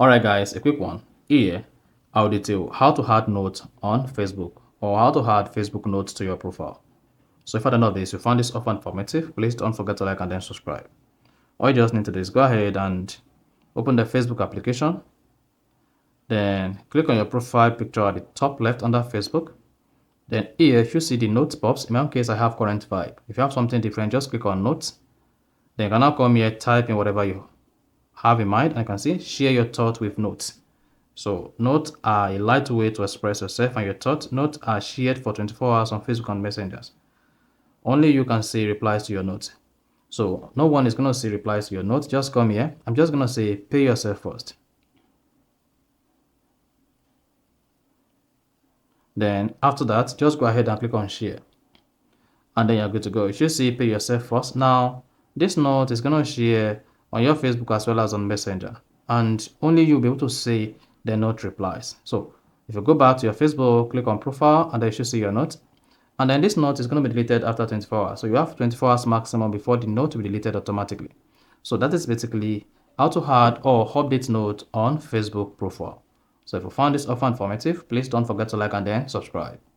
Alright guys, a quick one. Here, I'll detail how to add notes on Facebook or how to add Facebook notes to your profile. So if I don't know this, you found this often informative, please don't forget to like and then subscribe. All you just need to do is go ahead and open the Facebook application. Then click on your profile picture at the top left under Facebook. Then here, if you see the notes pops, in my own case, I have current vibe. If you have something different, just click on notes. Then you can now come here, type in whatever you have in mind, and you can see share your thoughts with notes. So notes are a light way to express yourself and your thoughts. Notes are shared for 24 hours on Facebook and messengers. Only you can see replies to your notes. So no one is going to see replies to your notes. Just come here. I'm just going to say pay yourself first. Then after that, just go ahead and click on share. And then you're good to go. You should see pay yourself first. Now, this note is going to share on your Facebook as well as on Messenger. And only you'll be able to see the note replies. So if you go back to your Facebook, click on profile, and then you should see your note. And then this note is going to be deleted after 24 hours. So you have 24 hours maximum before the note will be deleted automatically. So that is basically how to add or update note on Facebook profile. So if you found this offer informative, please don't forget to like and then subscribe.